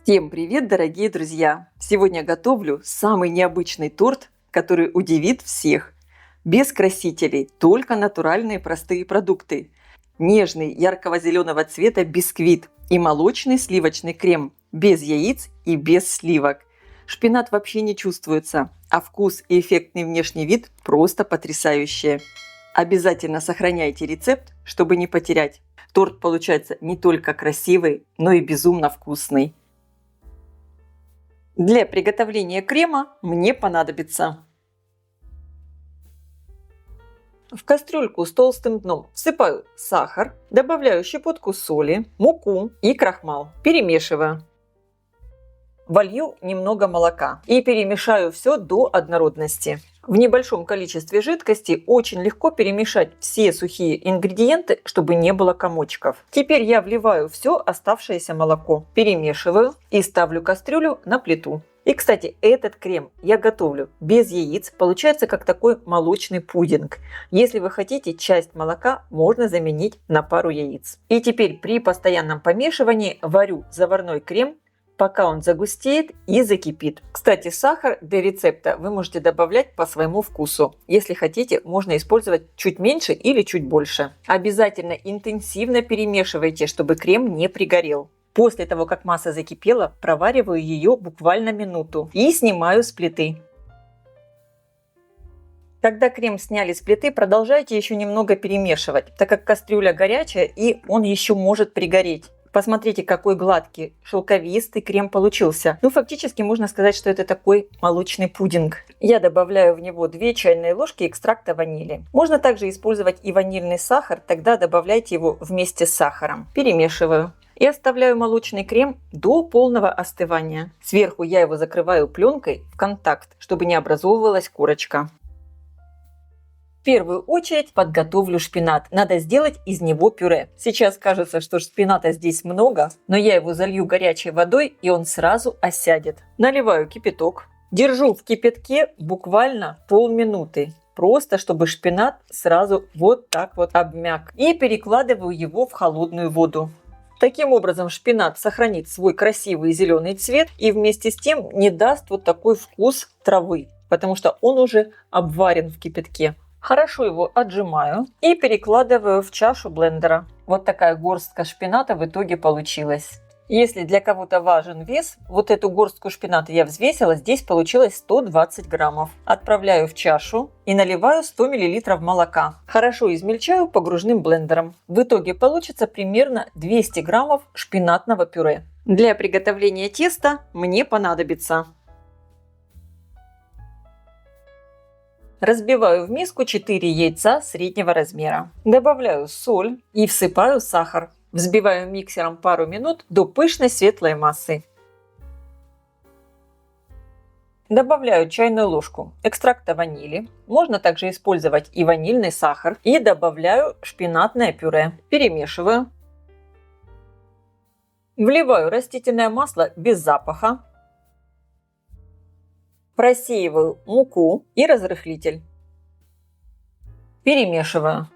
Всем привет, дорогие друзья! Сегодня готовлю самый необычный торт, который удивит всех. Без красителей, только натуральные простые продукты. Нежный яркого зеленого цвета бисквит и молочный сливочный крем, без яиц и без сливок. Шпинат вообще не чувствуется, а вкус и эффектный внешний вид просто потрясающие. Обязательно сохраняйте рецепт, чтобы не потерять. Торт получается не только красивый, но и безумно вкусный. Для приготовления крема мне понадобится в кастрюльку с толстым дном всыпаю сахар, добавляю щепотку соли, муку и крахмал, перемешиваю. Волью немного молока и перемешаю все до однородности. В небольшом количестве жидкости очень легко перемешать все сухие ингредиенты, чтобы не было комочков. Теперь я вливаю все оставшееся молоко, перемешиваю и ставлю кастрюлю на плиту. И, кстати, этот крем я готовлю без яиц, получается как такой молочный пудинг. Если вы хотите, часть молока можно заменить на пару яиц. И теперь при постоянном помешивании варю заварной крем, пока он загустеет и закипит. Кстати, сахар для рецепта вы можете добавлять по своему вкусу. Если хотите, можно использовать чуть меньше или чуть больше. Обязательно интенсивно перемешивайте, чтобы крем не пригорел. После того, как масса закипела, провариваю ее буквально минуту и снимаю с плиты. Когда крем сняли с плиты, продолжайте еще немного перемешивать, так как кастрюля горячая и он еще может пригореть. Посмотрите, какой гладкий, шелковистый крем получился. Фактически можно сказать, что это такой молочный пудинг. Я добавляю в него 2 чайные ложки экстракта ванили. Можно также использовать и ванильный сахар, тогда добавляйте его вместе с сахаром. Перемешиваю. И оставляю молочный крем до полного остывания. Сверху я его закрываю пленкой в контакт, чтобы не образовывалась корочка. В первую очередь подготовлю шпинат. Надо сделать из него пюре. Сейчас кажется, что шпината здесь много, но я его залью горячей водой, и он сразу осядет. Наливаю кипяток. Держу в кипятке буквально полминуты. Просто чтобы шпинат сразу вот так вот обмяк. И перекладываю его в холодную воду. Таким образом шпинат сохранит свой красивый зеленый цвет и вместе с тем не даст вот такой вкус травы, потому что он уже обварен в кипятке. Хорошо его отжимаю и перекладываю в чашу блендера. Вот такая горстка шпината в итоге получилась. Если для кого-то важен вес, вот эту горстку шпината я взвесила, здесь получилось 120 граммов. Отправляю в чашу и наливаю 100 мл молока. Хорошо измельчаю погружным блендером. В итоге получится примерно 200 граммов шпинатного пюре. Для приготовления теста мне понадобится: разбиваю в миску 4 яйца среднего размера. Добавляю соль и всыпаю сахар. Взбиваю миксером пару минут до пышной светлой массы. Добавляю чайную ложку экстракта ванили. Можно также использовать и ванильный сахар. И добавляю шпинатное пюре. Перемешиваю. Вливаю растительное масло без запаха. Просеиваю муку и разрыхлитель. Перемешиваю.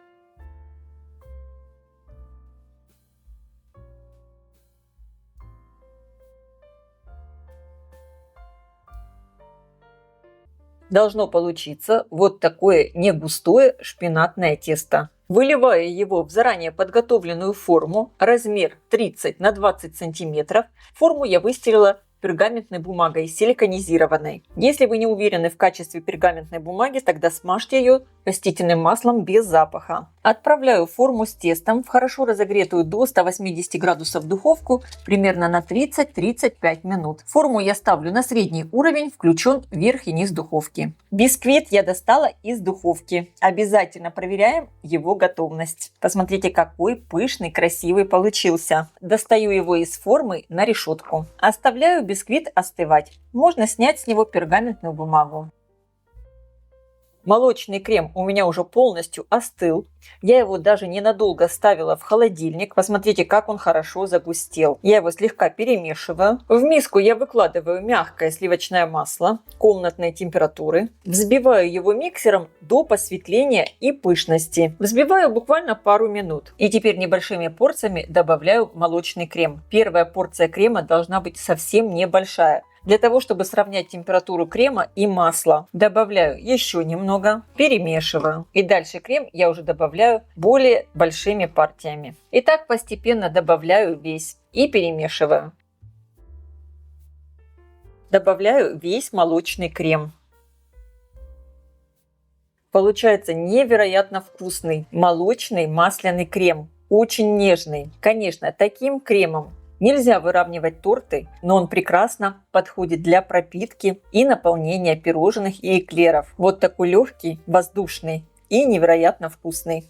Должно получиться вот такое негустое шпинатное тесто. Выливаю его в заранее подготовленную форму, размер 30 на 20 сантиметров. Форму я выстелила пергаментной бумагой силиконизированной. Если вы не уверены в качестве пергаментной бумаги, тогда смажьте ее растительным маслом без запаха. Отправляю форму с тестом в хорошо разогретую до 180 градусов духовку примерно на 30-35 минут. Форму я ставлю на средний уровень, включен верх и низ духовки. Бисквит я достала из духовки. Обязательно проверяем его готовность. Посмотрите, какой пышный, красивый получился. Достаю его из формы на решетку. Оставляю бисквит остывать. Можно снять с него пергаментную бумагу. Молочный крем у меня уже полностью остыл. Я его даже ненадолго ставила в холодильник. Посмотрите, как он хорошо загустел. Я его слегка перемешиваю. В миску я выкладываю мягкое сливочное масло комнатной температуры. Взбиваю его миксером до посветления и пышности. Взбиваю буквально пару минут. И теперь небольшими порциями добавляю молочный крем. Первая порция крема должна быть совсем небольшая. Для того, чтобы сравнять температуру крема и масла, добавляю еще немного, перемешиваю. И дальше крем я уже добавляю более большими партиями. И так постепенно добавляю весь и перемешиваю. Добавляю весь молочный крем. Получается невероятно вкусный молочный масляный крем. Очень нежный. Конечно, таким кремом нельзя выравнивать торты, но он прекрасно подходит для пропитки и наполнения пирожных и эклеров. Вот такой легкий, воздушный и невероятно вкусный.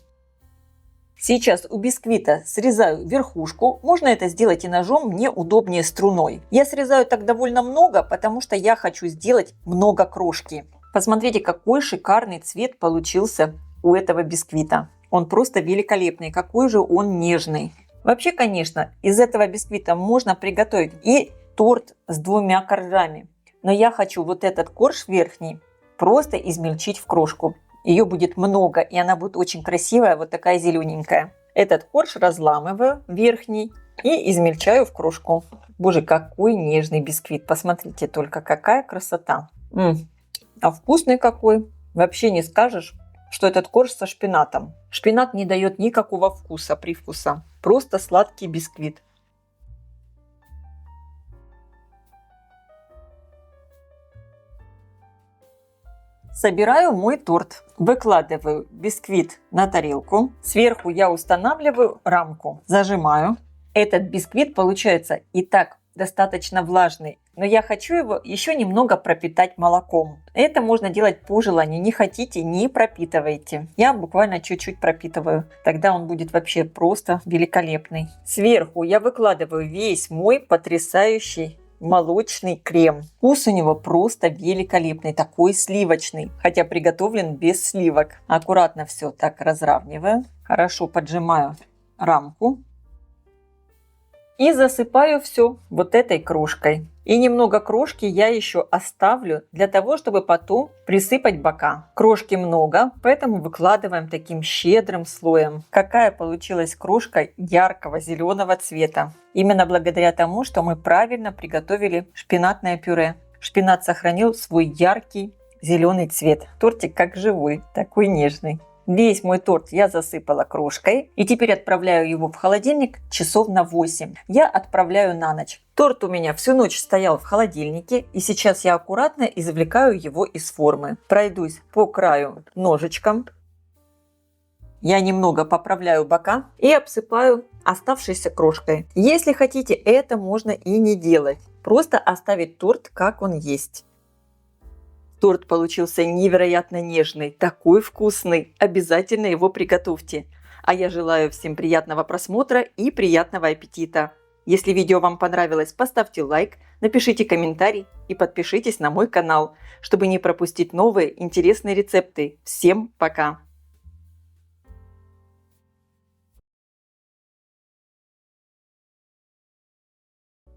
Сейчас у бисквита срезаю верхушку. Можно это сделать и ножом, мне удобнее струной. Я срезаю так довольно много, потому что я хочу сделать много крошки. Посмотрите, какой шикарный цвет получился у этого бисквита. Он просто великолепный, какой же он нежный. Вообще, конечно, из этого бисквита можно приготовить и торт с 2 коржами. Но я хочу вот этот корж верхний просто измельчить в крошку. Ее будет много, и она будет очень красивая, вот такая зелененькая. Этот корж разламываю верхний и измельчаю в крошку. Боже, какой нежный бисквит. Посмотрите только, какая красота. А вкусный какой. Вообще не скажешь, что этот корж со шпинатом. Шпинат не дает никакого вкуса, привкуса. Просто сладкий бисквит. Собираю мой торт. Выкладываю бисквит на тарелку. Сверху я устанавливаю рамку. Зажимаю. Этот бисквит получается и так достаточно влажный. Но я хочу его еще немного пропитать молоком. Это можно делать по желанию. Не хотите, не пропитывайте. Я буквально чуть-чуть пропитываю. Тогда он будет вообще просто великолепный. Сверху я выкладываю весь мой потрясающий молочный крем. Вкус у него просто великолепный, такой сливочный, хотя приготовлен без сливок. Аккуратно все так разравниваю. Хорошо поджимаю рамку. И засыпаю все вот этой крошкой. И немного крошки я еще оставлю для того, чтобы потом присыпать бока. Крошки много, поэтому выкладываем таким щедрым слоем. Какая получилась крошка яркого зеленого цвета. Именно благодаря тому, что мы правильно приготовили шпинатное пюре. Шпинат сохранил свой яркий зеленый цвет. Тортик как живой, такой нежный. Весь мой торт я засыпала крошкой и теперь отправляю его в холодильник часов на 8. Я отправляю на ночь. Торт у меня всю ночь стоял в холодильнике, и сейчас я аккуратно извлекаю его из формы. Пройдусь по краю ножичком. Я немного поправляю бока и обсыпаю оставшейся крошкой. Если хотите, это можно и не делать. Просто оставить торт, как он есть. Торт получился невероятно нежный, такой вкусный. Обязательно его приготовьте. А я желаю всем приятного просмотра и приятного аппетита. Если видео вам понравилось, поставьте лайк, напишите комментарий и подпишитесь на мой канал, чтобы не пропустить новые интересные рецепты. Всем пока!